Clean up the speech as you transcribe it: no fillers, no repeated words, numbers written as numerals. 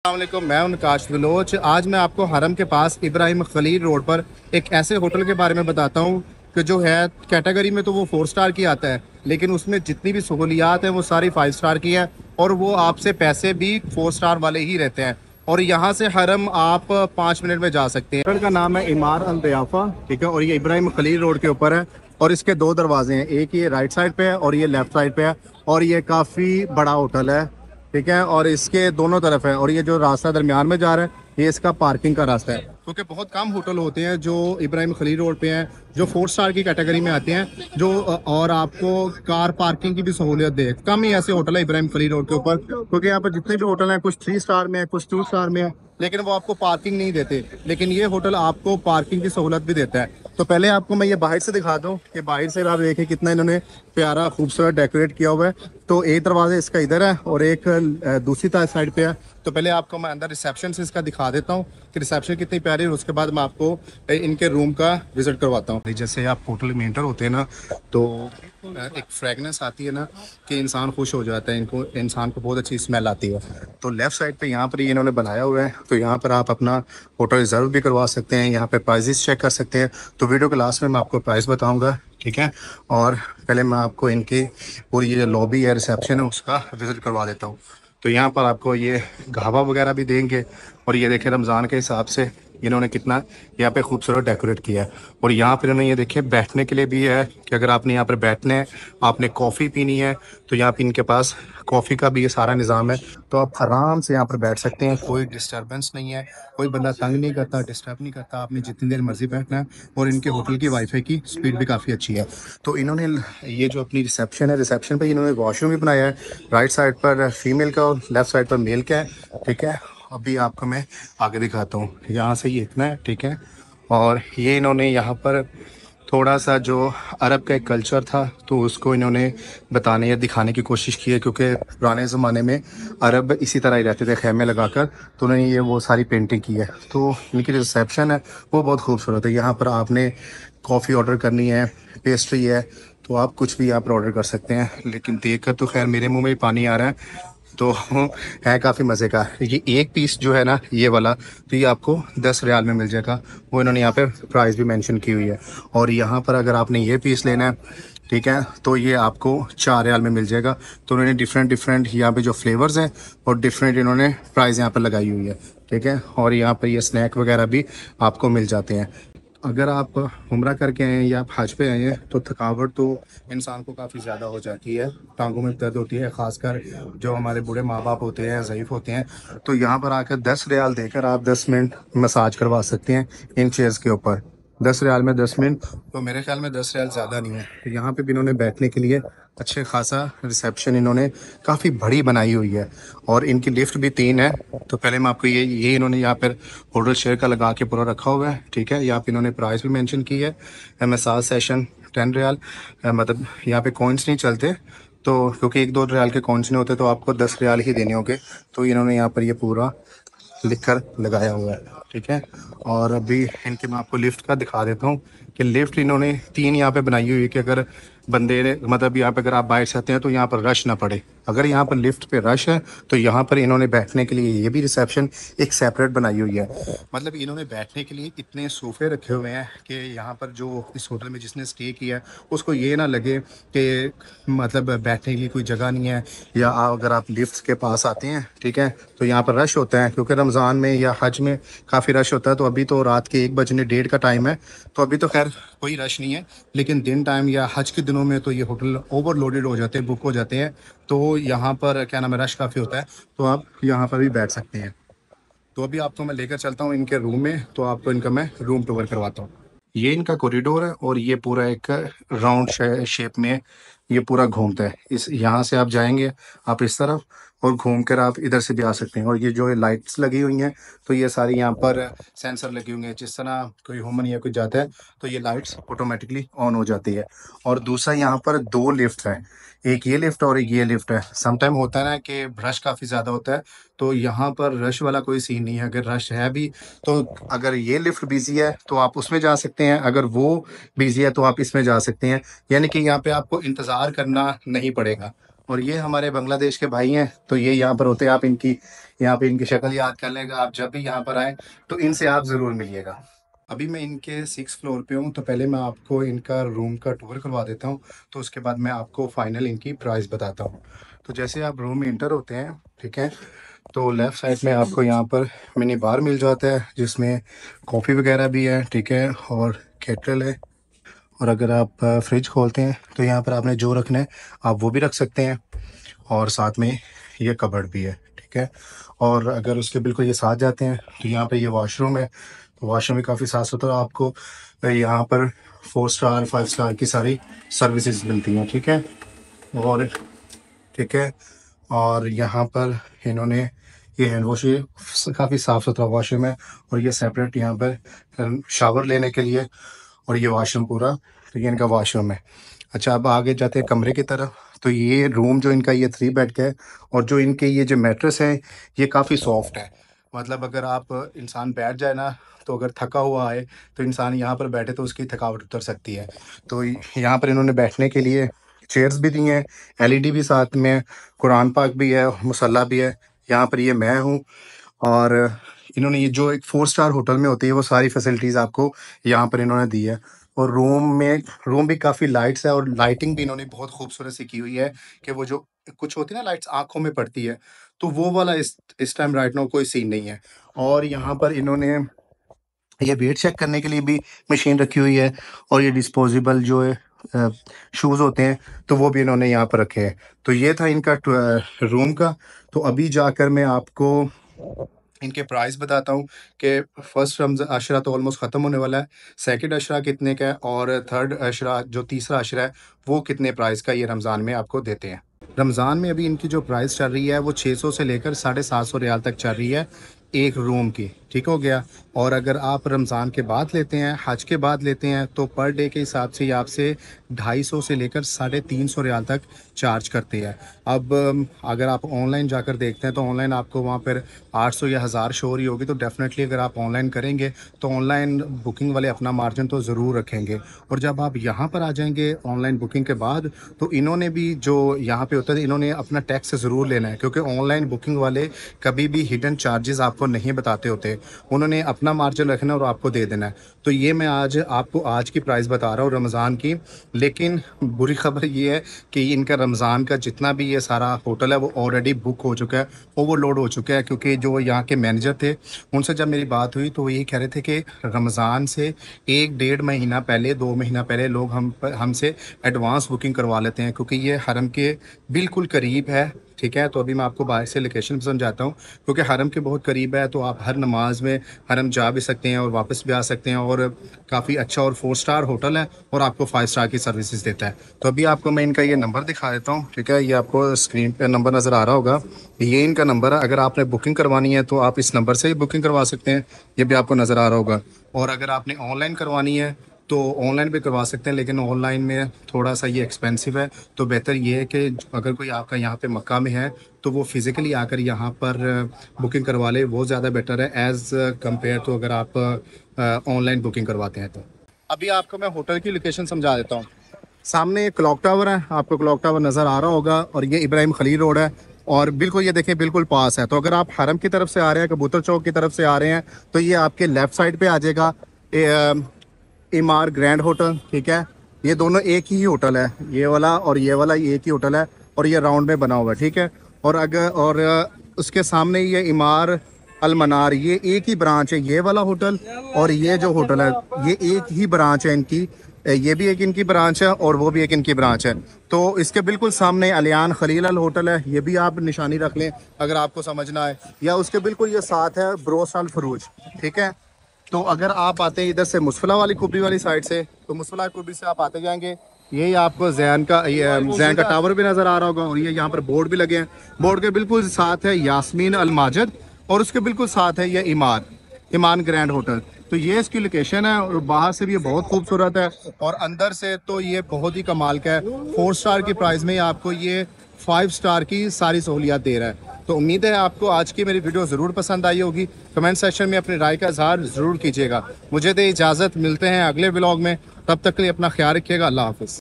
अस्सलामुअलैकुम, मैं हूं नकाश बलोच। आज मैं आपको हरम के पास इब्राहिम खलील रोड पर एक ऐसे होटल के बारे में बताता हूं कि जो है कैटेगरी में तो वो 4 स्टार की आता है, लेकिन उसमें जितनी भी सहूलियात हैं वो सारी 5 स्टार की हैं और वो आपसे पैसे भी 4 स्टार वाले ही रहते हैं। और यहाँ से हरम आप 5 मिनट में जा सकते हैं। होटल का नाम है इमार अल दयाफा, ठीक है, और ये इब्राहिम खलील रोड के ऊपर है और इसके 2 दरवाजे हैं, एक ये राइट साइड पे है और ये लेफ्ट साइड पे है। और ये काफ़ी बड़ा होटल है, ठीक है, और इसके दोनों तरफ है। और ये जो रास्ता दरमियान में जा रहा है ये इसका पार्किंग का रास्ता है, क्योंकि बहुत कम होटल होते हैं जो इब्राहिम खलील रोड पे हैं जो 4 स्टार की कैटेगरी में आते हैं, जो और आपको कार पार्किंग की भी सहूलियत दे। कम ही ऐसे होटल है इब्राहिम खलील रोड के ऊपर, क्योंकि यहाँ पर जितने भी होटल हैं कुछ 3 स्टार में है, कुछ 2 स्टार में है, लेकिन वो आपको पार्किंग नहीं देते। लेकिन ये होटल आपको पार्किंग की सहूलत भी देता है। तो पहले आपको मैं ये बाहर से दिखा दूं कि बाहर से आप देखें कितना इन्होंने प्यारा खूबसूरत डेकोरेट किया हुआ है। तो एक दरवाजा इसका इधर है और एक दूसरी साइड पे है। तो पहले आपको मैं अंदर रिसेप्शन से इसका दिखा देता हूँ कि रिसेप्शन कितनी प्यारी है, उसके बाद मैं आपको इनके रूम का विजिट करवाता हूँ। जैसे आप होटल में एंटर होते हैं ना, तो एक फ्रेगनेंस आती है ना कि इंसान खुश हो जाता है, इनको इंसान को बहुत अच्छी स्मेल आती है। तो लेफ्ट साइड पे यहाँ पर इन्होंने बनाया हुआ है, तो यहाँ पर आप अपना होटल रिजर्व भी करवा सकते हैं, यहाँ पे प्राइजेस चेक कर सकते हैं। तो वीडियो के लास्ट में मैं आपको प्राइस बताऊंगा, ठीक है। और पहले मैं आपको इनकी पूरी ये जो लॉबी है, रिसेप्शन है, उसका विजिट करवा देता हूँ। तो यहाँ पर आपको ये गावा वगैरह भी देंगे। और ये देखें रमज़ान के हिसाब से इन्होंने कितना यहाँ पे खूबसूरत डेकोरेट किया है। और यहाँ पर इन्होंने ये देखे बैठने के लिए भी है कि अगर आपने यहाँ पर बैठने हैं, आपने कॉफ़ी पीनी है, तो यहाँ पे इनके पास कॉफ़ी का भी ये सारा निज़ाम है। तो आप आराम से यहाँ पर बैठ सकते हैं, कोई डिस्टर्बेंस नहीं है, कोई बंदा तंग नहीं करता, डिस्टर्ब नहीं करता, आपने जितनी देर मर्जी बैठना है। और इनके होटल की वाईफाई की स्पीड भी काफ़ी अच्छी है। तो इन्होंने ये जो अपनी रिसेप्शन है, रिसेप्शन पर इन्होंने वॉशरूम भी बनाया है। राइट साइड पर फीमेल का और लेफ्ट साइड पर मेल का है, ठीक है। अभी आपको मैं आगे दिखाता हूँ। यहाँ से ये इतना है, ठीक है। और ये इन्होंने यहाँ पर थोड़ा सा जो अरब का एक कल्चर था तो उसको इन्होंने बताने या दिखाने की कोशिश की है, क्योंकि पुराने ज़माने में अरब इसी तरह ही रहते थे खैमे लगाकर। तो उन्होंने ये वो सारी पेंटिंग की है। तो इनकी रिसेप्शन है वो बहुत खूबसूरत है। यहाँ पर आपने कॉफ़ी ऑर्डर करनी है, पेस्ट्री है, तो आप कुछ भी यहाँ पर ऑर्डर कर सकते हैं। लेकिन देख कर तो खैर मेरे मुँह में ही पानी आ रहा है। तो है काफ़ी मज़े का। ये एक पीस जो है ना ये वाला, तो ये आपको 10 रियाल में मिल जाएगा। वो इन्होंने यहाँ पे प्राइस भी मेंशन की हुई है। और यहाँ पर अगर आपने ये पीस लेना है, ठीक है, तो ये आपको 4 रियाल में मिल जाएगा। तो उन्होंने डिफरेंट यहाँ पे जो फ्लेवर्स हैं और डिफरेंट इन्होंने प्राइस यहाँ पर लगाई हुई है, ठीक है। और यहाँ पर ये स्नैक वगैरह भी आपको मिल जाते हैं। अगर आप उम्रा करके आए हैं या आप हज पे आए हैं तो थकावट तो इंसान को काफ़ी ज़्यादा हो जाती है, टांगों में दर्द होती है, ख़ासकर जो हमारे बूढ़े माँ बाप होते हैं, ज़ईफ़ होते हैं। तो यहाँ पर आकर 10 रियाल देकर आप 10 मिनट मसाज करवा सकते हैं इन चेयर्स के ऊपर। 10 रियाल में 10 मिनट, तो मेरे ख्याल में 10 रियाल ज़्यादा नहीं है। तो यहाँ पे भी इन्होंने बैठने के लिए अच्छे खासा रिसेप्शन इन्होंने काफ़ी बड़ी बनाई हुई है। और इनकी लिफ्ट भी 3 है। तो पहले मैं आपको ये इन्होंने यहाँ पर होटल शेयर का लगा के पूरा रखा हुआ है, ठीक है। यहाँ पे इन्होंने प्राइस भी मेंशन की है। मसाज सेशन 10 रियाल, मतलब यहाँ पे कॉइन्स नहीं चलते, तो क्योंकि 1-2 रियाल के कॉइन्स नहीं होते तो आपको 10 रियाल ही देने होंगे। तो इन्होंने यहाँ पर ये पूरा लिख कर लगाया हुआ है, ठीक है। और अभी इनके मैं आपको लिफ्ट का दिखा देता हूँ कि लिफ्ट इन्होंने 3 यहाँ पे बनाई हुई है कि अगर बंदे मतलब यहाँ पे अगर आप बाहर से आते हैं तो यहाँ पर रश ना पड़े। अगर यहाँ पर लिफ्ट पे रश है तो यहाँ पर इन्होंने बैठने के लिए ये भी रिसेप्शन एक सेपरेट बनाई हुई है। मतलब इन्होंने बैठने के लिए इतने सोफ़े रखे हुए हैं कि यहाँ पर जो इस होटल में जिसने स्टे किया है उसको ये ना लगे कि मतलब बैठने के लिए कोई जगह नहीं है। या अगर आप लिफ्ट के पास आते हैं, ठीक है, तो यहाँ पर रश होता है, क्योंकि रमज़ान में या हज में काफ़ी रश होता है। तो अभी तो रात के 1 बजने 1:30 का टाइम है, तो अभी तो खैर कोई रश नहीं है। लेकिन दिन टाइम या हज के दिनों में तो ये होटल ओवरलोडेड हो जाते हैं, बुक हो जाते हैं। तो यहाँ पर क्या नाम है, रश काफ़ी होता है, तो आप यहाँ पर भी बैठ सकते हैं। तो अभी आपको मैं लेकर चलता हूँ इनके रूम में, तो आपको इनका मैं रूम टूर करवाता हूँ। ये इनका कॉरिडोर है और ये पूरा एक राउंड शेप में ये पूरा घूमता है। इस यहाँ से आप जाएंगे आप इस तरफ और घूम कर आप इधर से भी आ सकते हैं। और ये जो लाइट्स लगी हुई हैं तो ये सारी यहाँ पर सेंसर लगे हुए हैं, जिस तरह कोई ह्यूमन या कोई जाता है तो ये लाइट्स ऑटोमेटिकली ऑन हो जाती है। और दूसरा यहाँ पर 2 लिफ्ट हैं, एक ये लिफ्ट और एक ये लिफ्ट है। समटाइम होता है ना कि रश काफ़ी ज़्यादा होता है, तो यहाँ पर रश वाला कोई सीन नहीं है। अगर रश है भी तो अगर ये लिफ्ट बिजी है तो आप उसमें जा सकते हैं, अगर वो बिजी है तो आप इसमें जा सकते हैं। यानी कि यहाँ पे आपको इंतज़ार करना नहीं पड़ेगा। और ये हमारे बांग्लादेश के भाई हैं, तो ये यहाँ पर होते हैं, आप इनकी यहाँ पे इनकी शक्ल याद कर लेगा। आप जब भी यहाँ पर आए तो इनसे आप ज़रूर मिलिएगा। अभी मैं इनके 6 फ्लोर पे हूँ, तो पहले मैं आपको इनका रूम का टूर करवा देता हूँ, तो उसके बाद मैं आपको फाइनल इनकी प्राइस बताता हूँ। तो जैसे आप रूम में इंटर होते हैं, ठीक है, तो लेफ़्ट साइड में आपको यहाँ पर मिनी बार मिल जाता है, जिसमें कॉफ़ी वगैरह भी है, ठीक है, और केटल है। और अगर आप फ्रिज खोलते हैं तो यहाँ पर आपने जो रखना है आप वो भी रख सकते हैं, और साथ में ये कबर्ड भी है, ठीक है। और अगर उसके बिल्कुल ये साथ जाते हैं तो यहाँ पे ये वॉशरूम है। तो वॉशरूम भी काफ़ी साफ़ सुथरा, आपको यहाँ पर 4 स्टार 5 स्टार की सारी सर्विसेज मिलती हैं, ठीक है। और ठीक है, और यहाँ पर इन्होंने ये हैंड वॉश, ये काफ़ी साफ़ सुथरा वॉशरूम है, और ये सेपरेट यहाँ पर शावर लेने के लिए, और ये वॉशरूम पूरा, तो ये इनका वॉशरूम है। अच्छा, अब आगे जाते हैं कमरे की तरफ। तो ये रूम जो इनका, ये 3 बेड का है, और जो इनके ये जो मैट्रेस है ये काफ़ी सॉफ्ट है। मतलब अगर आप इंसान बैठ जाए ना, तो अगर थका हुआ है तो इंसान यहाँ पर बैठे तो उसकी थकावट उतर सकती है। तो यहाँ पर इन्होंने बैठने के लिए चेयर्स भी दी हैं, एलईडी भी साथ में है, कुरान पाक भी है, मुसल्ला भी है। यहाँ पर ये मैं हूँ, और इन्होंने ये जो एक 4 स्टार होटल में होती है वो सारी फैसिलिटीज़ आपको यहाँ पर इन्होंने दी है। और रूम भी काफ़ी लाइट्स है, और लाइटिंग भी इन्होंने बहुत खूबसूरत सी की हुई है, कि वो जो कुछ होती है ना लाइट्स आँखों में पड़ती है, तो वो वाला इस टाइम राइट नाउ कोई सीन नहीं है। और यहाँ पर इन्होंने ये वेट चेक करने के लिए भी मशीन रखी हुई है, और ये डिस्पोजेबल जो है शूज़ होते हैं, तो वो भी इन्होंने यहाँ पर रखे हैं। तो ये था इनका रूम का। तो अभी जाकर मैं आपको इनके प्राइस बताता हूँ कि फर्स्ट रमज़ अशरा तो ऑलमोस्ट ख़त्म होने वाला है। सेकंड अशरा कितने का है, और थर्ड अशरा जो तीसरा अशरा है वो कितने प्राइस का ये रमज़ान में आपको देते हैं। रमज़ान में अभी इनकी जो प्राइस चल रही है वो 600 से लेकर 750 रियाल तक चल रही है एक रूम की, ठीक हो गया। और अगर आप रमज़ान के बाद लेते हैं, हज के बाद लेते हैं, तो पर डे के हिसाब से ये आपसे 250 से लेकर 350 रियाल तक चार्ज करते हैं। अब अगर आप ऑनलाइन जाकर देखते हैं तो ऑनलाइन आपको वहाँ पर 800 या 1000 शो हो रही होगी। तो डेफ़िनेटली अगर आप ऑनलाइन करेंगे तो ऑनलाइन बुकिंग वाले अपना मार्जिन तो ज़रूर रखेंगे। और जब आप यहाँ पर आ जाएंगे ऑनलाइन बुकिंग के बाद, तो इन्होंने भी जो यहाँ पे होता है इन्होंने अपना टैक्स ज़रूर लेना है, क्योंकि ऑनलाइन बुकिंग वाले कभी भी हिडन चार्जेस आपको नहीं बताते होते। उन्होंने अपना मार्जिन रखना है और आपको दे देना है। तो ये मैं आज आपको आज की प्राइस बता रहा हूँ रमज़ान की। लेकिन बुरी खबर ये है कि इनका रमज़ान का जितना भी ये सारा होटल है वो ऑलरेडी बुक हो चुका है, ओवरलोड हो चुका है। क्योंकि जो यहाँ के मैनेजर थे उनसे जब मेरी बात हुई तो वो यही कह रहे थे कि रमज़ान से 1 डेढ़ महीना पहले, 2 महीना पहले लोग हमसे एडवांस बुकिंग करवा लेते हैं, क्योंकि ये हरम के बिल्कुल करीब है, ठीक है। तो अभी मैं आपको बाहर से लोकेशन समझाता हूँ, क्योंकि हरम के बहुत करीब है, तो आप हर नमाज में हरम जा भी सकते हैं और वापस भी आ सकते हैं। और काफ़ी अच्छा और 4 स्टार होटल है, और आपको 5 स्टार की सर्विसेज देता है। तो अभी आपको मैं इनका ये नंबर दिखा देता हूँ, ठीक है। ये आपको स्क्रीन पे नंबर नज़र आ रहा होगा, ये इनका नंबर है। अगर आपने बुकिंग करवानी है तो आप इस नंबर से ही बुकिंग करवा सकते हैं, ये भी आपको नज़र आ रहा होगा। और अगर आपने ऑनलाइन करवानी है तो ऑनलाइन भी करवा सकते हैं, लेकिन ऑनलाइन में थोड़ा सा ये एक्सपेंसिव है। तो बेहतर ये है कि अगर कोई आपका यहाँ पे मक्का में है तो वो फ़िज़िकली आकर यहाँ पर बुकिंग करवा ले, वो ज़्यादा बेटर है एज़ कम्पेयर टू अगर आप ऑनलाइन बुकिंग करवाते हैं। तो अभी आपको मैं होटल की लोकेशन समझा देता हूँ। सामने एक क्लॉक टावर है, आपको क्लॉक टावर नज़र आ रहा होगा, और ये इब्राहिम खलील रोड है, और बिल्कुल ये देखें बिल्कुल पास है। तो अगर आप हरम की तरफ से आ रहे हैं, कबूतर चौक की तरफ से आ रहे हैं, तो ये आपके लेफ़्ट साइड पे आ जाएगा इमार ग्रैंड होटल, ठीक है। ये दोनों एक ही होटल है, ये वाला और ये वाला एक ही होटल है, और ये राउंड में बना हुआ है, ठीक है। और उसके सामने ये इमार अल मनार, ये एक ही ब्रांच है, ये वाला होटल और ये जो होटल है ये एक ही ब्रांच है इनकी। ये भी एक इनकी ब्रांच है और वो भी एक इनकी ब्रांच है। तो इसके बिल्कुल सामने अलियान खलील अल होटल है, ये भी आप निशानी रख लें अगर आपको समझना है। या उसके बिल्कुल ये साथ है ब्रोस अल फरूज, ठीक है। तो अगर आप आते हैं इधर से मुसफला वाली कुबरी वाली साइड से, तो मुसफला कुबरी से आप आते जाएंगे, यही आपको जैन का टावर भी नज़र आ रहा होगा, और ये यहाँ पर बोर्ड भी लगे हैं। बोर्ड के बिल्कुल साथ है यास्मीन अल माजिद, और उसके बिल्कुल साथ है ये ईमान ग्रैंड होटल। तो ये इसकी लोकेशन है, और बाहर से भी ये बहुत खूबसूरत है, और अंदर से तो ये बहुत ही कमाल का है। 4 स्टार की प्राइस में आपको ये 5 स्टार की सारी सहूलियात दे रहा है। तो उम्मीद है आपको आज की मेरी वीडियो ज़रूर पसंद आई होगी। कमेंट सेक्शन में अपनी राय का इजहार ज़रूर कीजिएगा। मुझे दे इजाज़त, मिलते हैं अगले व्लॉग में, तब तक के लिए अपना ख्याल रखिएगा। अल्लाह हाफ़िज़।